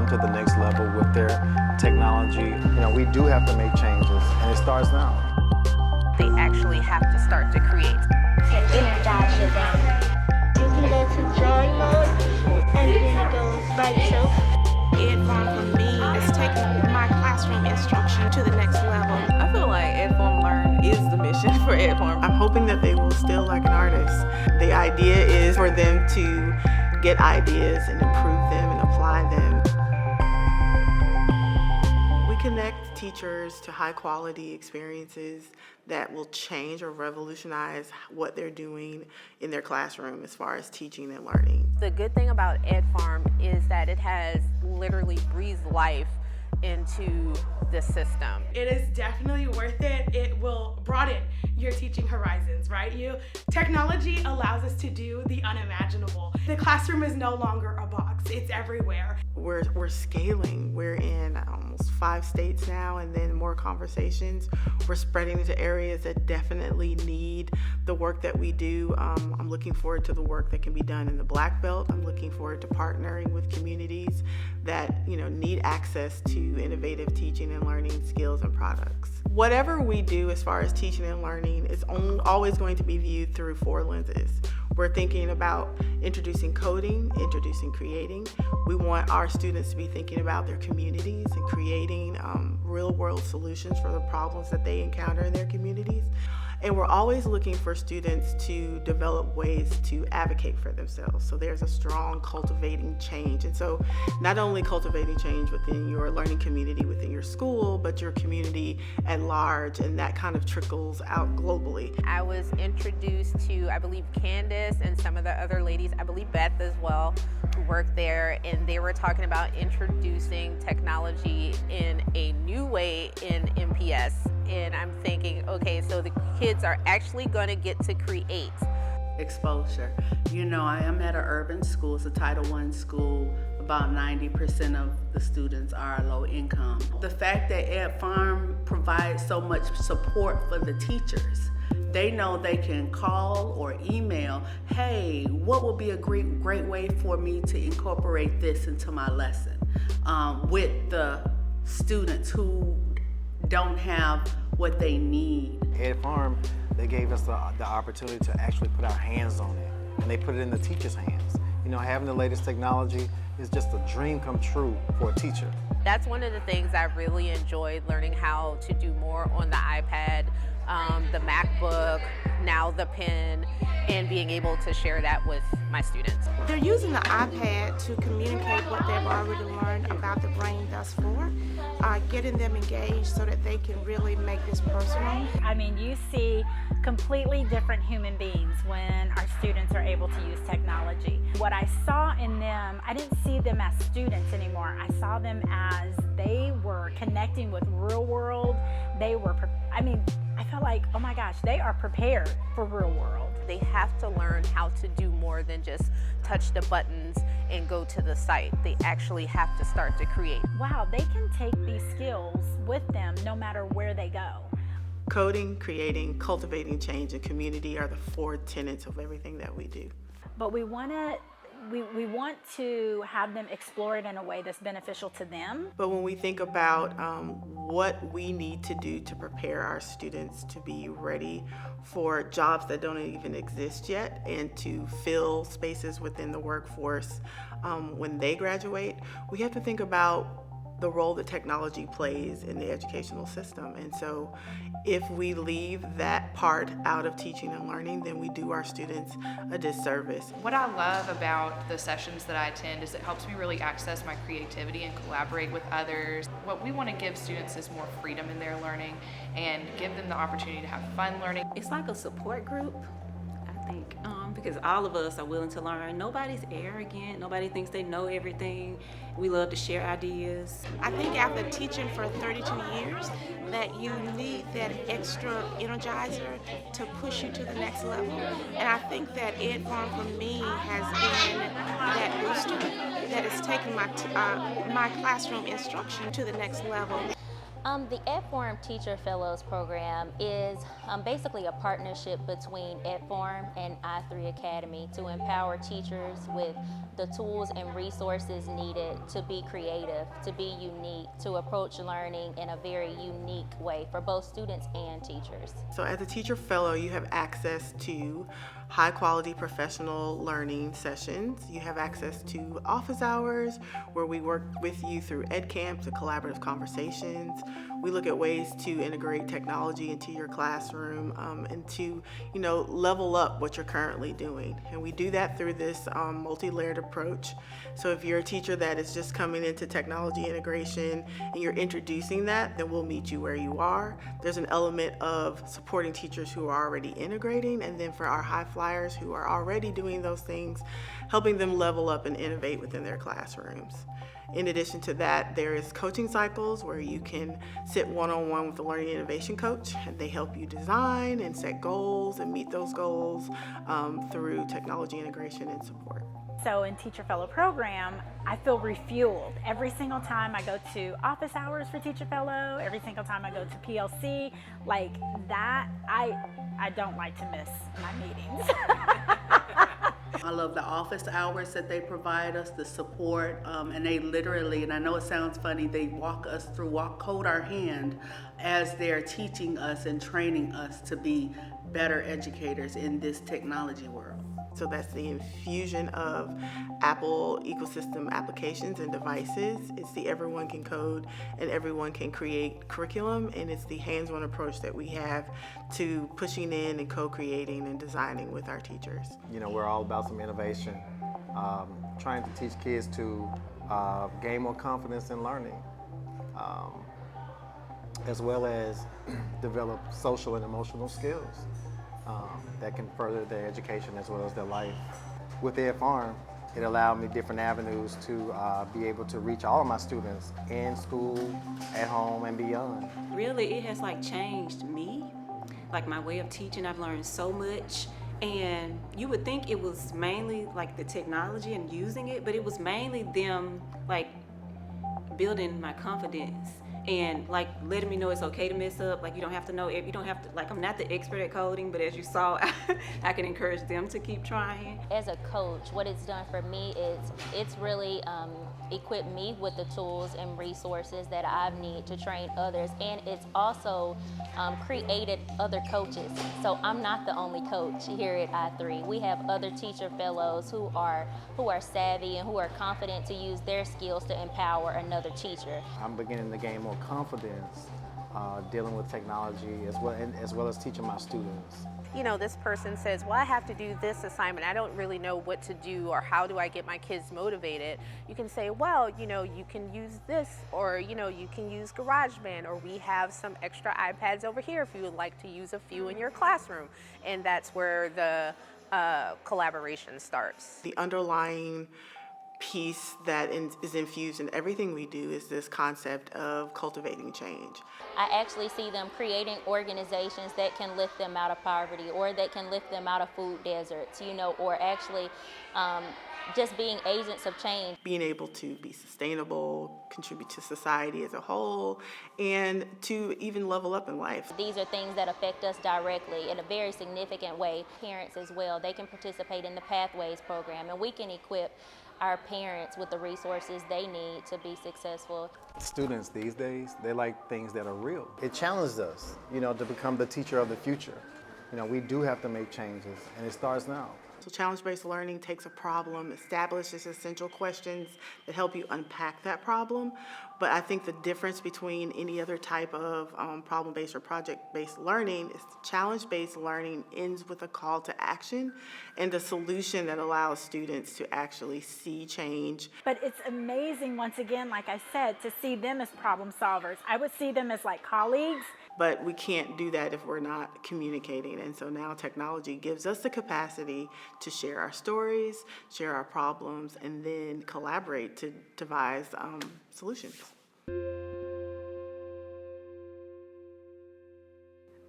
to the next level with their technology. We do have to make changes, and it starts now. They actually have to start to create. To energize your brain. You can go to joy mode, and then it goes by itself. Ed Farm for me is taking my classroom instruction to the next level. I feel like Ed Farm Learn is the mission for Ed Farm. I'm hoping that they will still like an artist. The idea is for them to get ideas and improve them and apply them. We connect teachers to high quality experiences that will change or revolutionize what they're doing in their classroom as far as teaching and learning. The good thing about Ed Farm is that it has literally breathed life into the system. It is definitely worth it. It will broaden your teaching horizons, right? Technology allows us to do the unimaginable. The classroom is no longer a box, it's everywhere. We're scaling. We're in almost 5 states now, and then more conversations. We're spreading into areas that definitely need the work that we do. I'm looking forward to the work that can be done in the Black Belt. I'm looking forward to partnering with communities that need access to innovative teaching and learning skills and products. Whatever we do as far as teaching and learning is always going to be viewed through 4 lenses. We're thinking about introducing coding, introducing creating. We want our students to be thinking about their communities and creating real-world solutions for the problems that they encounter in their communities. And we're always looking for students to develop ways to advocate for themselves. So there's a strong cultivating change. And so not only cultivating change within your learning community, within your school, but your community at large, and that kind of trickles out globally. I was introduced to, I believe, Candace and some of the other ladies, I believe Beth as well, who worked there, and they were talking about introducing technology in a new way in MPS. And I'm thinking, okay, so the kids are actually going to get to create. Exposure. I am at an urban school. It's a Title I school. About 90% of the students are low income. The fact that Ed Farm provides so much support for the teachers, they know they can call or email, hey, what would be a great way for me to incorporate this into my lesson with the students who don't have what they need. Ed Farm, they gave us the opportunity to actually put our hands on it, and they put it in the teacher's hands. Having the latest technology is just a dream come true for a teacher. That's one of the things I really enjoyed, learning how to do more on the iPad, the MacBook, now the pen, and being able to share that with my students. They're using the iPad to communicate what they've already learned about the brain thus far, getting them engaged so that they can really make this personal. You see completely different human beings when our students are able to use technology. What I saw in them, I didn't see them as students anymore. I saw them as they were connecting with real world. I felt like, oh my gosh, they are prepared for real world. They have to learn how to do more than just touch the buttons and go to the site. They actually have to start to create. Wow, they can take these skills with them no matter where they go. Coding, creating, cultivating change, and community are the 4 tenets of everything that we do. But we want to have them explore it in a way that's beneficial to them. But when we think about what we need to do to prepare our students to be ready for jobs that don't even exist yet and to fill spaces within the workforce when they graduate, we have to think about the role that technology plays in the educational system. And so if we leave that part out of teaching and learning, then we do our students a disservice. What I love about the sessions that I attend is it helps me really access my creativity and collaborate with others. What we want to give students is more freedom in their learning and give them the opportunity to have fun learning. It's like a support group, I think, because all of us are willing to learn. Nobody's arrogant. Nobody thinks they know everything. We love to share ideas. I think after teaching for 32 years that you need that extra energizer to push you to the next level. And I think that Ed Farm for me has been that booster that has taken my classroom instruction to the next level. The EdForm Teacher Fellows Program is basically a partnership between EdForm and I3 Academy to empower teachers with the tools and resources needed to be creative, to be unique, to approach learning in a very unique way for both students and teachers. So as a teacher fellow, you have access to high quality professional learning sessions. You have access to office hours where we work with you through ed camps and collaborative conversations. We look at ways to integrate technology into your classroom and to, level up what you're currently doing. And we do that through this multi-layered approach. So if you're a teacher that is just coming into technology integration and you're introducing that, then we'll meet you where you are. There's an element of supporting teachers who are already integrating, and then for our high flyers who are already doing those things, helping them level up and innovate within their classrooms. In addition to that, there is coaching cycles where you can sit one-on-one with a learning innovation coach, and they help you design and set goals and meet those goals through technology integration and support. So in Teacher Fellow Program, I feel refueled. Every single time I go to office hours for Teacher Fellow, every single time I go to PLC, like that, I don't like to miss my meetings. I love the office hours that they provide us, the support, and they literally, and I know it sounds funny, they walk us through, code our hand as they're teaching us and training us to be better educators in this technology world. So that's the infusion of Apple ecosystem applications and devices. It's the everyone can code and everyone can create curriculum, and it's the hands-on approach that we have to pushing in and co-creating and designing with our teachers. We're all about some innovation, trying to teach kids to gain more confidence in learning, as well as develop social and emotional skills that can further their education as well as their life. With EdFarm, it allowed me different avenues to be able to reach all of my students in school, at home, and beyond. Really, it has changed me, my way of teaching. I've learned so much, and you would think it was mainly the technology and using it, but it was mainly them building my confidence and letting me know it's okay to mess up. You don't have to know, you don't have to, I'm not the expert at coding, but as you saw, I can encourage them to keep trying. As a coach, what it's done for me is it's really equipped me with the tools and resources that I need to train others, and it's also created other coaches. So I'm not the only coach here at I3. We have other teacher fellows who are savvy and who are confident to use their skills to empower another teacher. I'm beginning to gain more confidence dealing with technology as well as teaching my students. This person says, well, I have to do this assignment. I don't really know what to do, or how do I get my kids motivated? You can say, well, you can use this, or, you can use GarageBand, or we have some extra iPads over here if you would like to use a few in your classroom. And that's where the collaboration starts. The underlying piece that is infused in everything we do is this concept of cultivating change. I actually see them creating organizations that can lift them out of poverty, or that can lift them out of food deserts, or actually just being agents of change. Being able to be sustainable, contribute to society as a whole, and to even level up in life. These are things that affect us directly in a very significant way. Parents as well, they can participate in the Pathways program, and we can equip our parents with the resources they need to be successful. Students these days, they like things that are real. It challenged us, to become the teacher of the future. We do have to make changes, and it starts now. So challenge-based learning takes a problem, establishes essential questions that help you unpack that problem. But I think the difference between any other type of problem-based or project-based learning is challenge-based learning ends with a call to action and a solution that allows students to actually see change. But it's amazing, once again, like I said, to see them as problem solvers. I would see them as colleagues. But we can't do that if we're not communicating. And so now technology gives us the capacity to share our stories, share our problems, and then collaborate to devise solutions.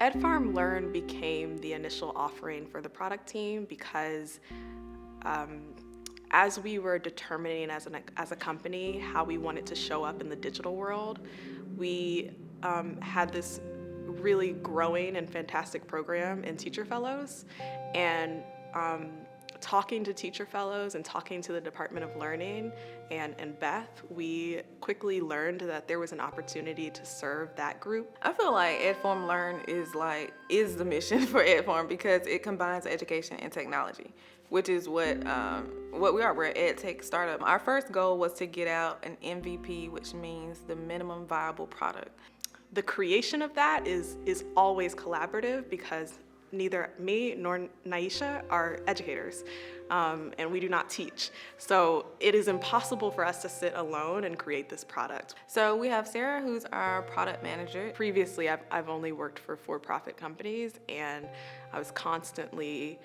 EdFarm Learn became the initial offering for the product team because as we were determining as a company how we wanted to show up in the digital world, we had this really growing and fantastic program in Teacher Fellows, and talking to Teacher Fellows and talking to the Department of Learning and Beth, we quickly learned that there was an opportunity to serve that group. I feel like EdForm Learn is the mission for EdForm because it combines education and technology, which is what we are. We're an ed tech startup. Our first goal was to get out an MVP, which means the minimum viable product. The creation of that is always collaborative because neither me nor Naisha are educators, and we do not teach. So it is impossible for us to sit alone and create this product. So we have Sarah, who's our product manager. Previously, I've only worked for for-profit companies, and I was constantly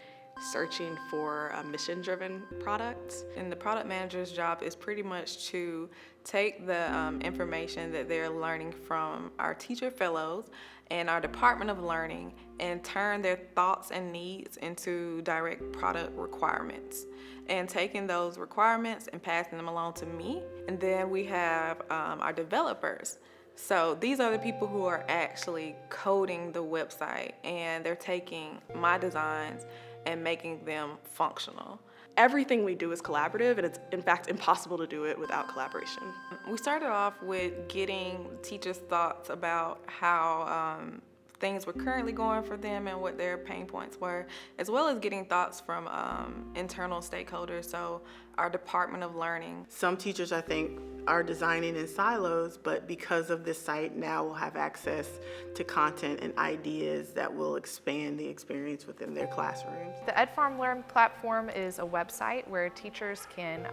searching for a mission-driven product. And the product manager's job is pretty much to take the information that they're learning from our teacher fellows and our Department of Learning and turn their thoughts and needs into direct product requirements, and taking those requirements and passing them along to me. And then we have our developers. So these are the people who are actually coding the website, and they're taking my designs and making them functional. Everything we do is collaborative, and it's in fact impossible to do it without collaboration. We started off with getting teachers' thoughts about how things were currently going for them and what their pain points were, as well as getting thoughts from internal stakeholders, so our Department of Learning. Some teachers, I think, are designing in silos, but because of this site now will have access to content and ideas that will expand the experience within their classrooms. The EdFarm Learn platform is a website where teachers can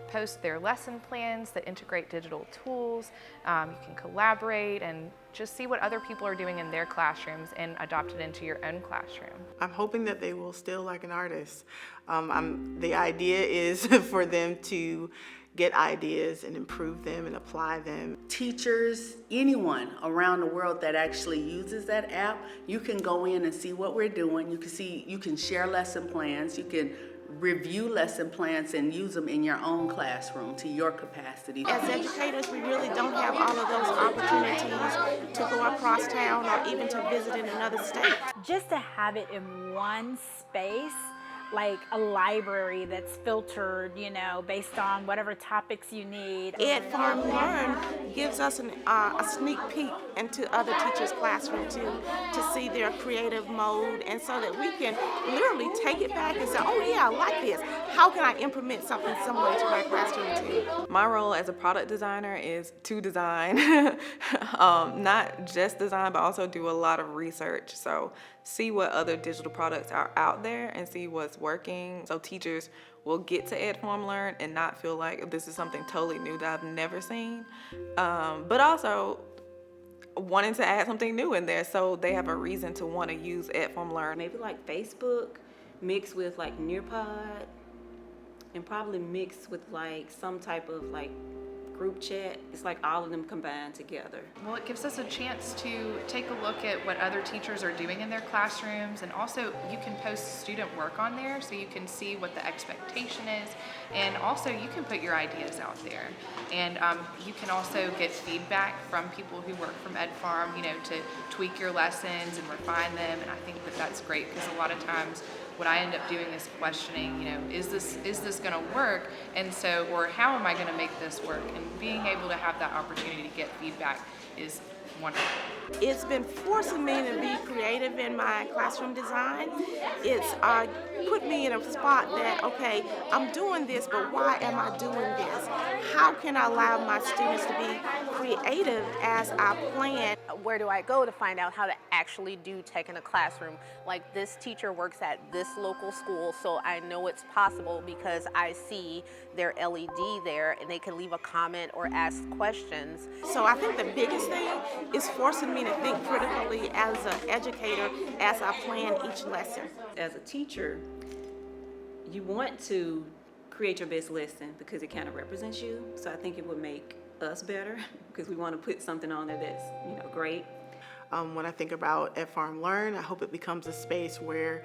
post their lesson plans that integrate digital tools. You can collaborate and just see what other people are doing in their classrooms and adopt it into your own classroom. I'm hoping that they will still like an artist. The idea is for them to get ideas and improve them and apply them. Teachers, anyone around the world that actually uses that app, you can go in and see what we're doing. You can share lesson plans. You can review lesson plans and use them in your own classroom to your capacity. As educators, we really don't have all of those opportunities to go across town or even to visit in another state. Just to have it in one space, like a library that's filtered, based on whatever topics you need. EdFarm Learn gives us a sneak peek into other teachers' classroom too, to see their creative mode, and so that we can literally take it back and say, oh yeah, I like this. How can I implement something similar to my classroom too? My role as a product designer is to design, not just design, but also do a lot of research. So see what other digital products are out there and see what's working, so teachers will get to EdForm Learn and not feel like this is something totally new that I've never seen, but also wanting to add something new in there so they have a reason to want to use EdForm Learn. Maybe like Facebook mixed with like Nearpod, and probably mixed with like some type of like group chat. It's like all of them combined together. Well, it gives us a chance to take a look at what other teachers are doing in their classrooms, and also you can post student work on there so you can see what the expectation is, and also you can put your ideas out there, and you can also get feedback from people who work from EdFarm, to tweak your lessons and refine them, and I think that that's great because a lot of times what I end up doing is questioning, is this going to work? And so, or how am I going to make this work? And being able to have that opportunity to get feedback is wonderful. It's been forcing me to be creative in my classroom design. It's put me in a spot that, okay, I'm doing this, but why am I doing this? How can I allow my students to be creative as I plan? Where do I go to find out how to actually do tech in a classroom? Like, this teacher works at this local school, so I know it's possible because I see their LED there and they can leave a comment or ask questions. So I think the biggest thing is forcing me to think critically as an educator as I plan each lesson. As a teacher, you want to create your best lesson because it kind of represents you. So I think it would make us better because we want to put something on there that's great. When I think about EdFarm Learn, I hope it becomes a space where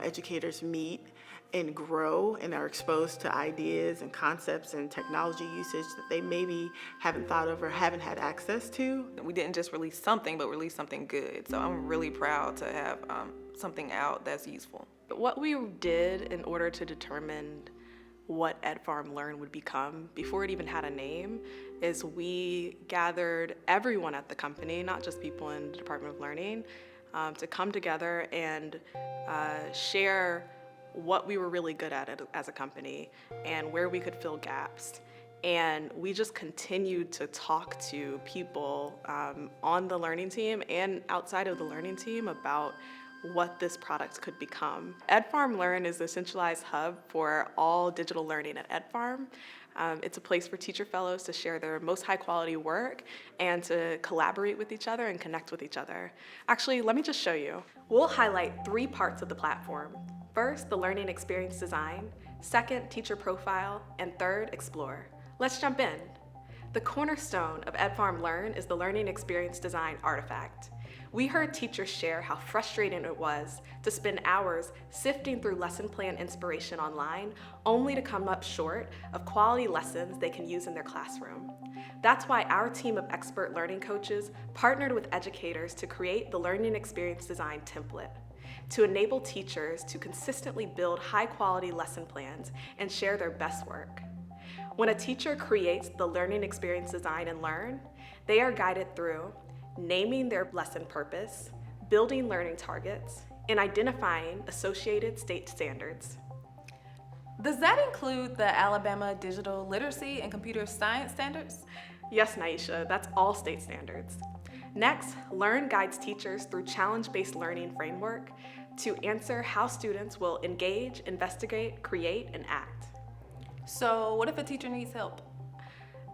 educators meet and grow and are exposed to ideas and concepts and technology usage that they maybe haven't thought of or haven't had access to. We didn't just release something, but release something good. So I'm really proud to have something out that's useful. What we did in order to determine what EdFarm Learn would become before it even had a name is we gathered everyone at the company, not just people in the Department of Learning, to come together and share what we were really good at as a company and where we could fill gaps. And we just continued to talk to people on the learning team and outside of the learning team about what this product could become. EdFarm Learn is the centralized hub for all digital learning at EdFarm. It's a place for teacher fellows to share their most high quality work and to collaborate with each other and connect with each other. Actually, let me just show you. We'll highlight 3 parts of the platform. First, the learning experience design. Second, teacher profile. And third, explore. Let's jump in. The cornerstone of EdFarm Learn is the learning experience design artifact. We heard teachers share how frustrating it was to spend hours sifting through lesson plan inspiration online only to come up short of quality lessons they can use in their classroom. That's why our team of expert learning coaches partnered with educators to create the learning experience design template to enable teachers to consistently build high-quality lesson plans and share their best work. When a teacher creates the learning experience design and learn, they are guided through naming their lesson purpose, building learning targets, and identifying associated state standards. Does that include the Alabama Digital Literacy and Computer Science Standards? Yes, Naisha, that's all state standards. Next, Learn guides teachers through challenge-based learning framework to answer how students will engage, investigate, create, and act. So what if a teacher needs help?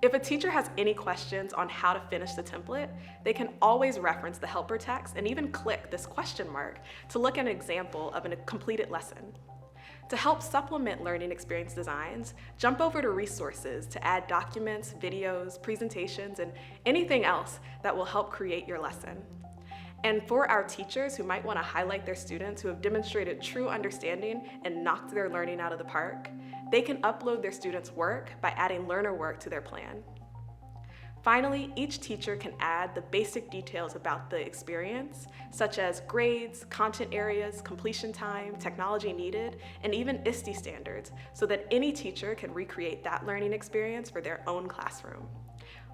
If a teacher has any questions on how to finish the template, they can always reference the helper text and even click this question mark to look at an example of a completed lesson. To help supplement learning experience designs, jump over to resources to add documents, videos, presentations, and anything else that will help create your lesson. And for our teachers who might want to highlight their students who have demonstrated true understanding and knocked their learning out of the park, they can upload their students' work by adding learner work to their plan. Finally, each teacher can add the basic details about the experience, such as grades, content areas, completion time, technology needed, and even ISTE standards, so that any teacher can recreate that learning experience for their own classroom.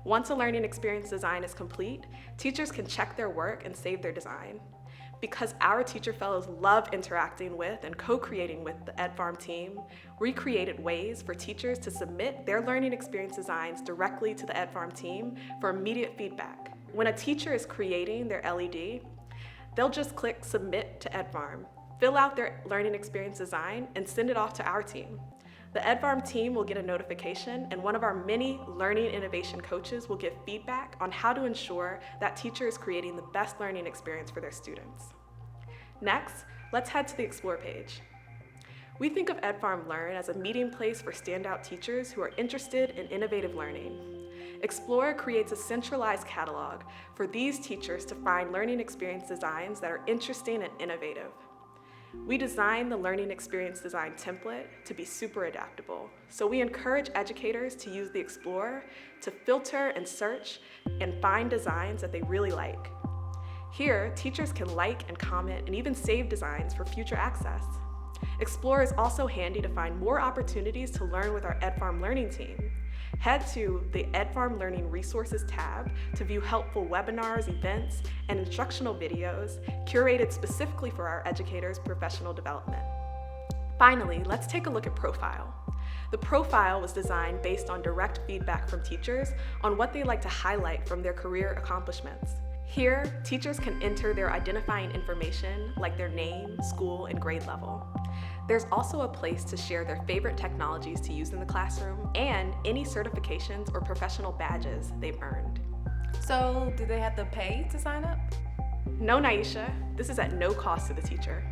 Once a learning experience design is complete, teachers can check their work and save their design. Because our teacher fellows love interacting with and co-creating with the EdFarm team, we created ways for teachers to submit their learning experience designs directly to the EdFarm team for immediate feedback. When a teacher is creating their LED, they'll just click Submit to EdFarm, fill out their learning experience design, and send it off to our team. The EdFarm team will get a notification, and one of our many learning innovation coaches will give feedback on how to ensure that teacher is creating the best learning experience for their students. Next, let's head to the Explore page. We think of EdFarm Learn as a meeting place for standout teachers who are interested in innovative learning. Explore creates a centralized catalog for these teachers to find learning experience designs that are interesting and innovative. We designed the learning experience design template to be super adaptable, so we encourage educators to use the Explore to filter and search and find designs that they really like. Here, teachers can like and comment and even save designs for future access. Explore is also handy to find more opportunities to learn with our EdFarm Learning team. Head to the EdFarm Learning Resources tab to view helpful webinars, events, and instructional videos curated specifically for our educators' professional development. Finally, let's take a look at Profile. The profile was designed based on direct feedback from teachers on what they like to highlight from their career accomplishments. Here, teachers can enter their identifying information like their name, school, and grade level. There's also a place to share their favorite technologies to use in the classroom and any certifications or professional badges they've earned. So, do they have to pay to sign up? No, Naisha, this is at no cost to the teacher.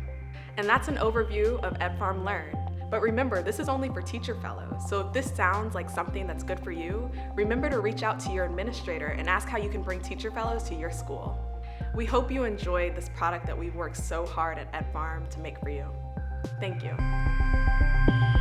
And that's an overview of EdFarm Learn. But remember, this is only for teacher fellows, so if this sounds like something that's good for you, remember to reach out to your administrator and ask how you can bring teacher fellows to your school. We hope you enjoyed this product that we've worked so hard at EdFarm to make for you. Thank you.